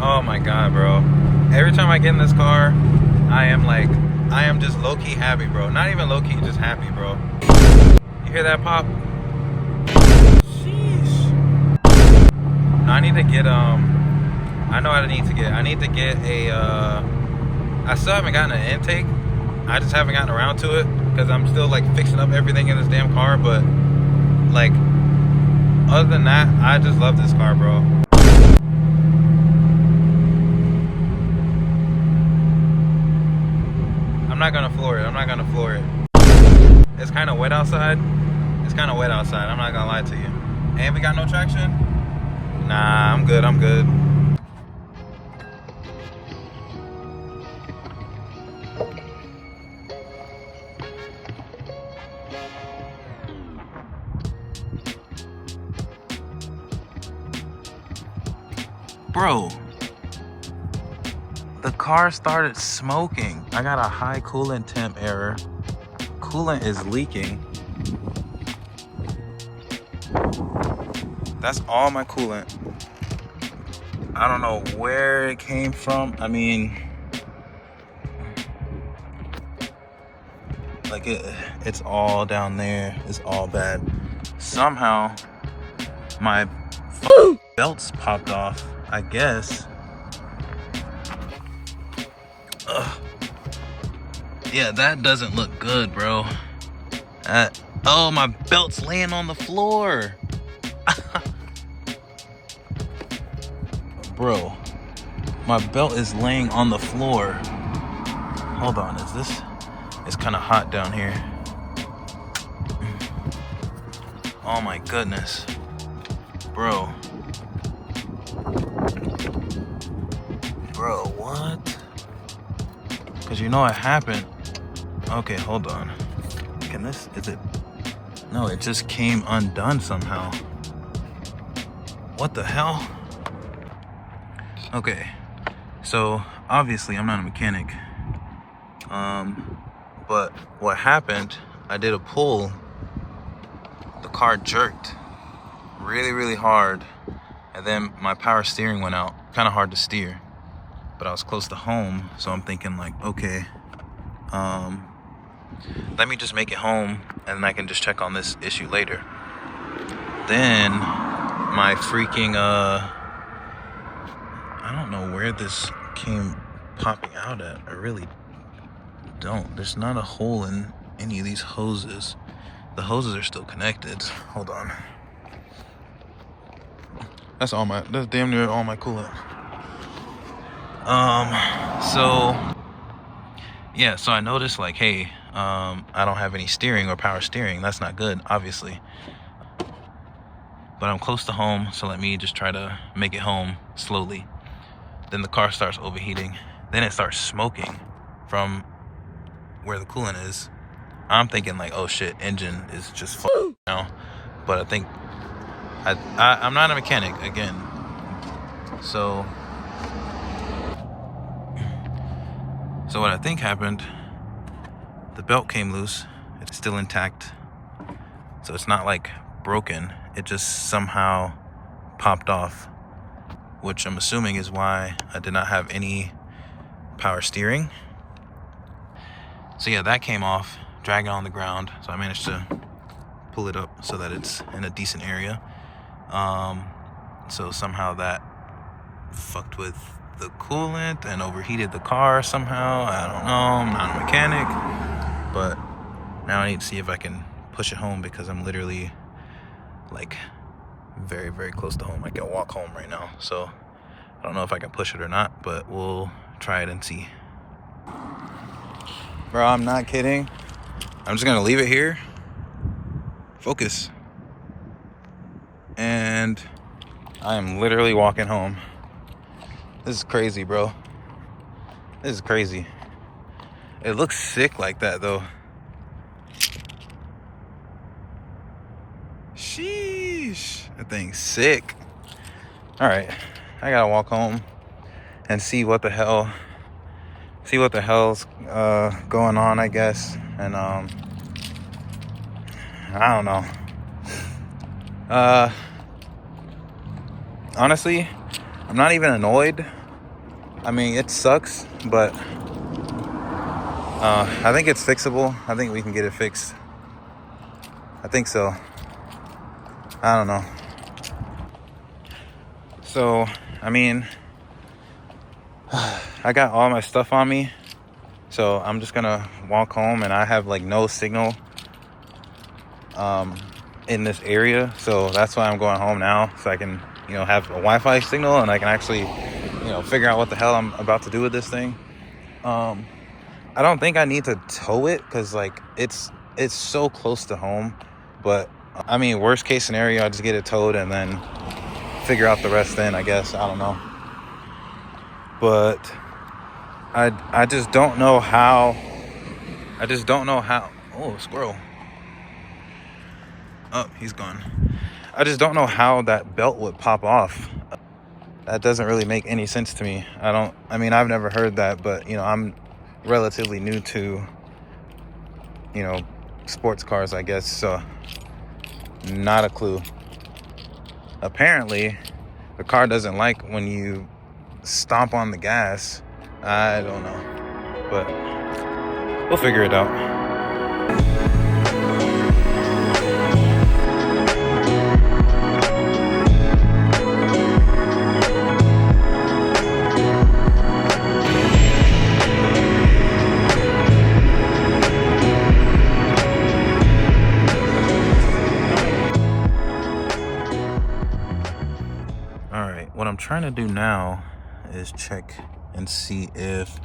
Oh my god, bro. Every time I get in this car, I am just low-key happy, bro. Not even low-key, just happy, bro. You hear that pop? Sheesh. No, I need to get, I know what I need to get. I need to get a, I still haven't gotten an intake. I just haven't gotten around to it because I'm still like fixing up everything in this damn car. But like, other than that, I just love this car, bro. I'm not gonna floor it. I'm not gonna floor it. It's kind of wet outside. It's kind of wet outside. I'm not gonna lie to you. And we got no traction? Nah, I'm good. I'm good. Bro, the car started smoking. I got a high coolant temp error. Coolant is leaking. That's all my coolant. I don't know where it came from. I mean, like it's all down there. It's all bad. Somehow my belts popped off, I guess. Ugh. Yeah, that doesn't look good, bro. Oh, my belt's laying on the floor. Bro, my belt is laying on the floor. Hold on, it's kind of hot down here. Oh my goodness. Bro, what? Because you know what happened. Okay, hold on. Is it? No, it just came undone somehow. What the hell? Okay, so obviously I'm not a mechanic. But what happened, I did a pull. The car jerked really, really hard. And then my power steering went out. Kind of hard to steer. But I was close to home, so I'm thinking like, okay, let me just make it home and then I can just check on this issue later. Then my freaking I don't know where this came popping out at. I really don't. There's not a hole in any of these hoses. The hoses are still connected. Hold on. That's damn near all my coolant. So I noticed like, hey, I don't have any steering or power steering. That's not good, obviously. But I'm close to home, so let me just try to make it home slowly. Then the car starts overheating. Then it starts smoking from where the coolant is. I'm thinking like, oh shit, engine is just fucked now. But I think I'm not a mechanic again. So what I think happened, the belt came loose. It's still intact. So it's not like broken. It just somehow popped off, which I'm assuming is why I did not have any power steering. So yeah, that came off, dragging on the ground. So I managed to pull it up so that it's in a decent area. So somehow that fucked with the coolant and overheated the car somehow. I don't know, I'm not a mechanic. But now I need to see if I can push it home because I'm literally like very, very close to home. I can walk home right now. So I don't know if I can push it or not, but we'll try it and see. Bro, I'm not kidding. I'm just gonna leave it here. Focus. And I am literally walking home. This is crazy, bro. This is crazy. It looks sick like that, though. Sheesh. That thing's sick. All right. I gotta walk home and see what the hell's going on, I guess. And I don't know. Honestly, I'm not even annoyed I mean, it sucks, but I think it's fixable. I think we can get it fixed. I think so. I don't know. So, I mean, I got all my stuff on me. So I'm just gonna walk home, and I have like no signal in this area. So that's why I'm going home now, so I can, have a Wi-Fi signal, and I can actually, figure out what the hell I'm about to do with this thing. I don't think I need to tow it, because like it's so close to home. But I mean, worst case scenario, I just get it towed and then figure out the rest then, I guess. I don't know. But I just don't know how. Oh, squirrel. Oh, he's gone. I just don't know how that belt would pop off. That doesn't really make any sense to me. I mean, I've never heard that, but I'm relatively new to sports cars, I guess. So not a clue. Apparently the car doesn't like when you stomp on the gas. I don't know, but we'll figure it out. All right, what I'm trying to do now is check and see if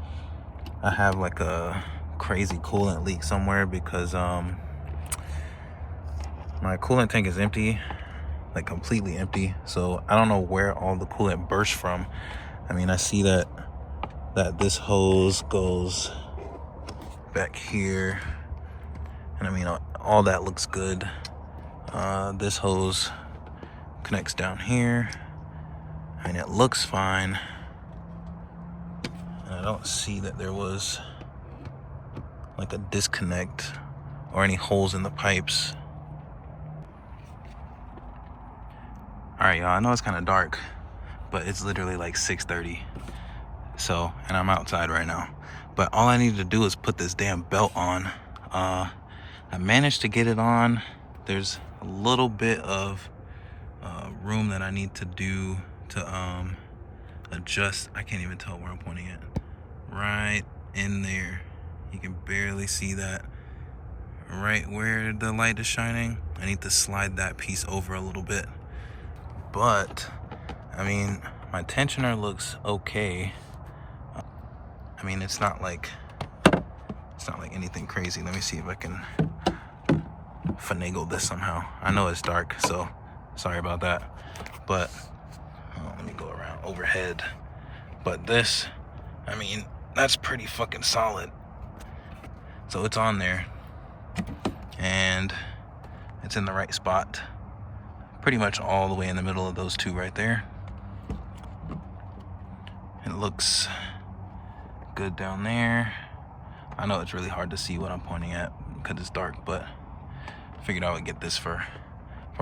I have like a crazy coolant leak somewhere, because my coolant tank is empty, like completely empty. So I don't know where all the coolant burst from. I mean, I see that this hose goes back here, and I mean, all that looks good. This hose connects down here. I mean, it looks fine. And I don't see that there was like a disconnect or any holes in the pipes. All right, y'all, I know it's kind of dark, but it's literally like 6:30. So, and I'm outside right now. But all I need to do is put this damn belt on. I managed to get it on. There's a little bit of room that I need to do to adjust. I can't even tell where I'm pointing it. Right in there. You can barely see that. Right where the light is shining. I need to slide that piece over a little bit. But I mean, my tensioner looks okay. I mean, it's not like anything crazy. Let me see if I can finagle this somehow. I know it's dark, so sorry about that. But let me go around overhead. But this, I mean, that's pretty fucking solid. So it's on there, and it's in the right spot, pretty much all the way in the middle of those two right there. It looks good down there. I know it's really hard to see what I'm pointing at because it's dark, but I figured I would get this for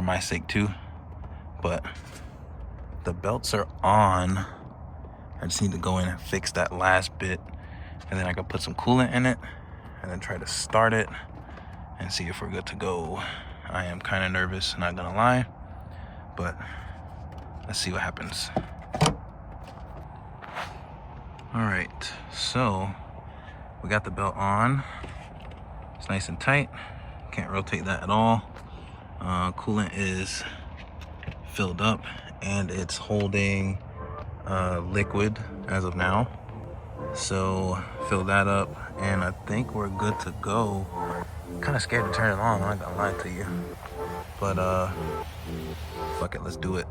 my sake too. But the belts are on. I just need to go in and fix that last bit, and then I can put some coolant in it and then try to start it and see if we're good to go. I am kind of nervous, not gonna lie, but let's see what happens. All right, so we got the belt on. It's nice and tight. Can't rotate that at all. Coolant is filled up, and it's holding liquid as of now. So fill that up, and I think we're good to go. Kind of scared to turn it on, I'm not gonna lie to you. But fuck it, let's do it.